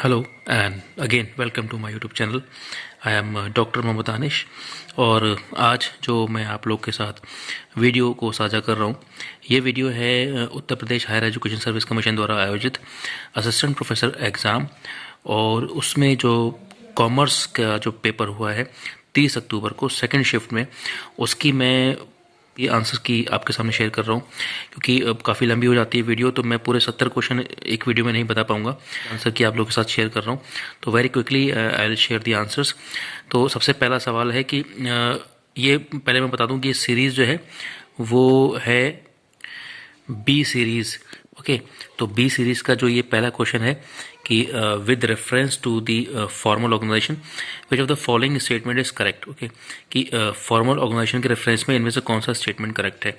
Hello and again welcome to my YouTube channel. I am doctor Mohammad Danish और आज जो मैं आप लोग के साथ वीडियो को साझा कर रहा हूँ, ये वीडियो है Uttar Pradesh higher education service commission द्वारा आयोजित असिस्टेंट प्रोफेसर एग्ज़ाम, और उसमें जो कॉमर्स का जो पेपर हुआ है 30 अक्टूबर को सेकंड शिफ्ट में, उसकी मैं ये आंसर की आपके सामने शेयर कर रहा हूँ। क्योंकि अब काफ़ी लंबी हो जाती है वीडियो, तो मैं पूरे 70 क्वेश्चन एक वीडियो में नहीं बता पाऊंगा। आंसर की आप लोगों के साथ शेयर कर रहा हूँ, तो very quickly I will share the answers. तो सबसे पहला सवाल है कि ये पहले मैं बता दूं कि ये सीरीज़ जो है वो है बी सीरीज़। ओके, तो बी सीरीज़ का जो ये पहला क्वेश्चन है कि with reference to the formal organisation which of the following statement is correct. Okay, कि फॉर्मल ऑर्गेनाइजेशन के रेफरेंस में इनमें से कौन सा स्टेटमेंट करेक्ट है।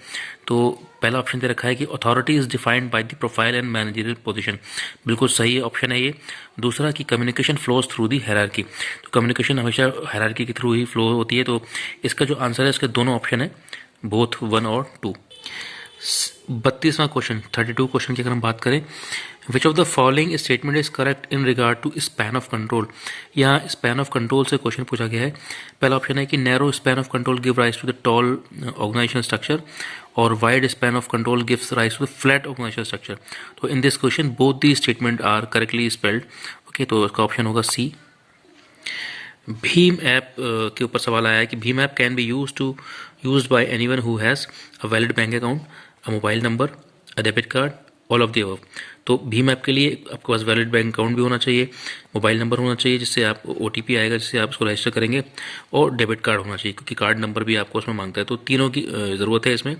तो पहला ऑप्शन दे रखा है कि authority is defined by the profile and managerial position, बिल्कुल सही ऑप्शन है ये। दूसरा कि communication flows through the hierarchy, तो कम्युनिकेशन हमेशा हायरार्की के थ्रू ही फ्लो होती है। तो इसका जो आंसर है, इसके दोनों ऑप्शन है, बोथ 1 और 2। 32वां क्वेश्चन, 32 क्वेश्चन की अगर हम बात करें, which of the following statement is correct in regard to span of control. यहाँ स्पैन ऑफ कंट्रोल से क्वेश्चन पूछा गया है। पहला ऑप्शन है कि narrow span of control give rise to the tall organisation structure, और wide span of control gives rise to the flat organisation structure. तो in this question both the statement are correctly spelled. Okay, तो इसका option होगा सी। Bhim app के ऊपर सवाल आया है कि Bhim app can be used by anyone who has a valid bank account, a mobile number, a debit card, all of the above. तो भीम ऐप के लिए आपके पास वैलिड बैंक अकाउंट भी होना चाहिए, मोबाइल नंबर होना चाहिए जिससे आप OTP आएगा जिससे आप उसको रजिस्टर करेंगे, और डेबिट कार्ड होना चाहिए क्योंकि कार्ड नंबर भी आपको उसमें मांगता है। तो तीनों की ज़रूरत है इसमें।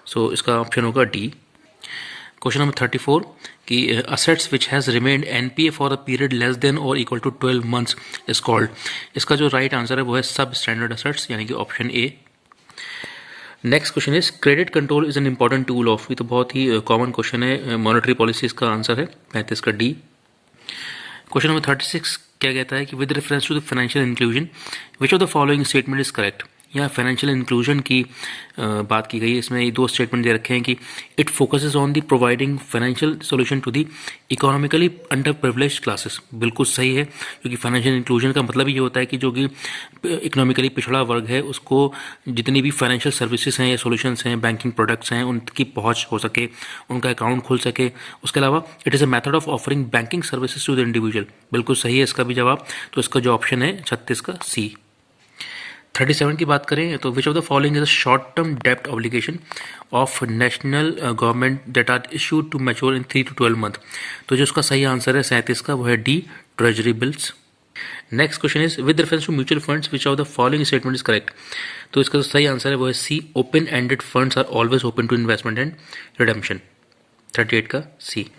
सो इसका ऑप्शन होगा डी। क्वेश्चन नंबर 34 कि assets which has remained NPA for a period less than और equal to 12 months is called. इसका जो राइट आंसर है वो है सब स्टैंडर्ड असेट्स, यानी कि option A. Next question is credit control is an important tool of, ये तो बहुत ही कॉमन क्वेश्चन है, मॉनेटरी पॉलिसी इसका आंसर है 35 का डी। क्वेश्चन नंबर 36 क्या कहता है कि with reference to the financial inclusion which of the following statement is correct. यहाँ फाइनेंशियल इंक्लूजन की बात की गई है। इसमें ये दो स्टेटमेंट दे रखे हैं कि it focuses on the providing financial solution to the economically under privileged classes, बिल्कुल सही है। क्योंकि फाइनेंशियल इंक्लूजन का मतलब ये होता है कि जो कि इकोनॉमिकली पिछड़ा वर्ग है उसको जितनी भी फाइनेंशियल सर्विसेज हैं या सोल्यूशंस हैं, बैंकिंग प्रोडक्ट्स हैं, उनकी पहुंच हो सके, उनका अकाउंट खुल सके। उसके अलावा it is a method of offering banking services to the individual, बिल्कुल सही है इसका भी जवाब। तो इसका जो ऑप्शन है 36 का सी। 37 की बात करें तो which of the following is a short term डेप्ट obligation of national government that are issued to mature in 3 to 12 month. तो जो उसका सही आंसर है 37 का, वो है D, treasury bills. Next question is with reference to mutual funds which of the following statement is correct. तो इसका जो सही आंसर है वो है C, open ended funds are always open to investment and redemption, 38 का सी।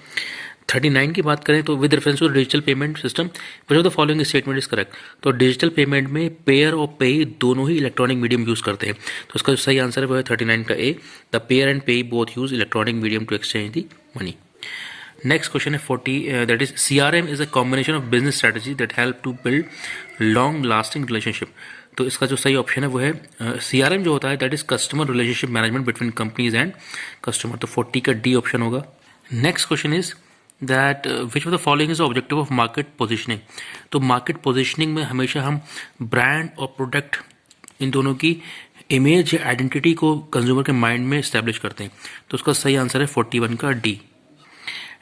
39 की बात करें तो with reference to digital payment system which of the following statement is correct. तो डिजिटल पेमेंट में पेयर और पे दोनों ही इलेक्ट्रॉनिक मीडियम यूज करते हैं। तो इसका जो सही आंसर है वो है 39 का A, the payer and payee both use electronic medium to exchange the money. Next question है 40, that is CRM is a combination of business strategy that help to build long lasting relationship. तो इसका जो सही option है वो है CRM जो होता है that is customer relationship management between companies and customer. तो 40 का डी ऑप्शन होगा। Next question is that which of the following is objective of market positioning. तो मार्केट पोजिशनिंग में हमेशा हम ब्रांड और प्रोडक्ट इन दोनों की इमेज या आइडेंटिटी को कंज्यूमर के माइंड में इस्टेब्लिश करते हैं। तो उसका सही आंसर है 41 का D.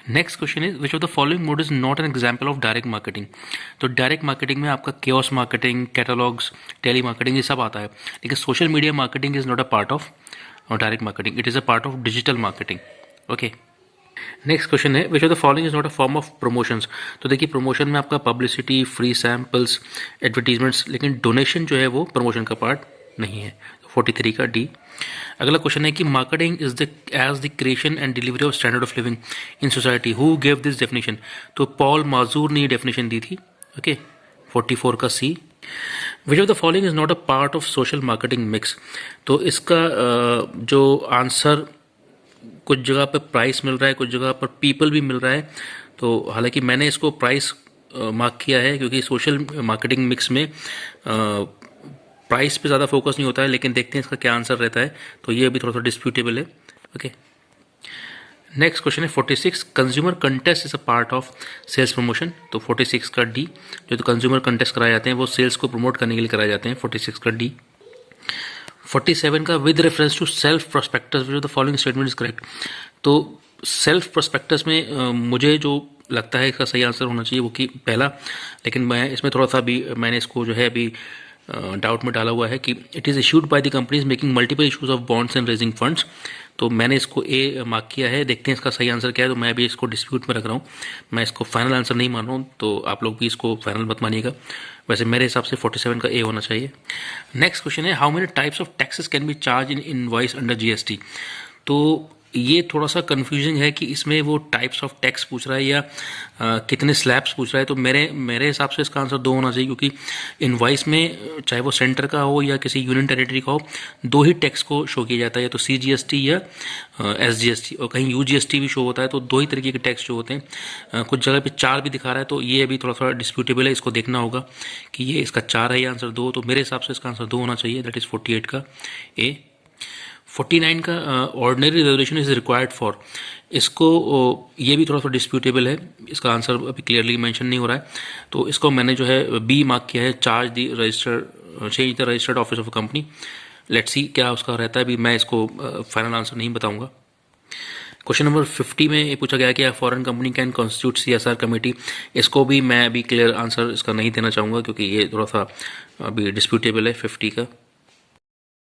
Next question is which of the following mode is not an example of direct marketing. तो डायरेक्ट मार्केटिंग में आपका kiosk marketing, catalogues, telemarketing ये सब आता है, लेकिन social media marketing is not a part of direct marketing, it is a part of digital marketing. Okay, next question है which of the following is not a form of promotions. तो देखिए promotion में आपका publicity, free samples, advertisements, लेकिन donation जो है वो promotion का पार्ट नहीं है। 43 का डी। अगला क्वेश्चन है कि marketing is the as the creation and delivery of standard of living in society, who give this definition. तो पॉल माजूर ने डेफिनेशन दी थी। ओके, 44 का C. Which of the following is not a part of social marketing mix. तो इसका जो answer, कुछ जगह पर प्राइस मिल रहा है, कुछ जगह पर पीपल भी मिल रहा है। तो हालांकि मैंने इसको प्राइस मार्क किया है क्योंकि सोशल मार्केटिंग मिक्स में प्राइस पे ज़्यादा फोकस नहीं होता है, लेकिन देखते हैं इसका क्या आंसर रहता है। तो ये अभी थोड़ा सा डिस्प्यूटेबल है। ओके, नेक्स्ट क्वेश्चन है 46, consumer contest is a part of sales promotion. तो 46 का डी, जो तो कंज्यूमर कंटेस्ट कराए जाते हैं वो सेल्स को प्रमोट करने के लिए कराए जाते हैं, 46 का डी। 47 का with reference to self prospectus which the following statement is correct. तो सेल्फ प्रोस्पेक्टस में मुझे जो लगता है इसका सही आंसर होना चाहिए वो कि पहला, लेकिन मैं इसमें थोड़ा सा भी मैंने इसको जो है अभी डाउट में डाला हुआ है कि it is issued by the companies making multiple issues of bonds and raising funds. तो मैंने इसको ए मार्क किया है, देखते हैं इसका सही आंसर क्या है। तो मैं भी इसको डिस्प्यूट में रख रहा हूँ, मैं इसको फाइनल आंसर नहीं मान रहा हूँ, तो आप लोग भी इसको फाइनल मत मानिएगा। वैसे मेरे हिसाब से 47 का ए होना चाहिए। नेक्स्ट क्वेश्चन है how many types of taxes can be charge in invoice under GST. तो ये थोड़ा सा कंफ्यूजिंग है कि इसमें वो टाइप्स ऑफ टैक्स पूछ रहा है या कितने स्लैब्स पूछ रहा है। तो मेरे हिसाब से इसका आंसर 2 होना चाहिए, क्योंकि इनवॉइस में चाहे वो सेंटर का हो या किसी यूनियन टेरिटरी का हो, 2 ही टैक्स को शो किया जाता है, या तो CGST या SGST, और कहीं UGST भी शो होता है। तो 2 ही तरीके के टैक्स जो होते हैं, कुछ जगह पे 4 भी दिखा रहा है, तो ये अभी थोड़ा सा डिस्प्यूटेबल है, इसको देखना होगा कि ये इसका 4 है या आंसर 2। तो मेरे हिसाब से इसका आंसर 2 होना चाहिए, दैट इज़ 48 का ए। 49 का ordinary reservation is required for, इसको ये भी थोड़ा सा डिस्प्यूटेबल है, इसका आंसर अभी क्लियरली मेंशन नहीं हो रहा है। तो इसको मैंने जो है बी मार्क किया है, charge the registered change the registered office of a company. Let's see क्या उसका रहता है, अभी मैं इसको फाइनल आंसर नहीं बताऊंगा। क्वेश्चन नंबर 50 में ये पूछा गया कि foreign company can constitute CSR committee. इसको भी मैं अभी क्लियर आंसर इसका नहीं देना चाहूँगा, क्योंकि ये थोड़ा सा अभी डिस्प्यूटेबल है 50 का।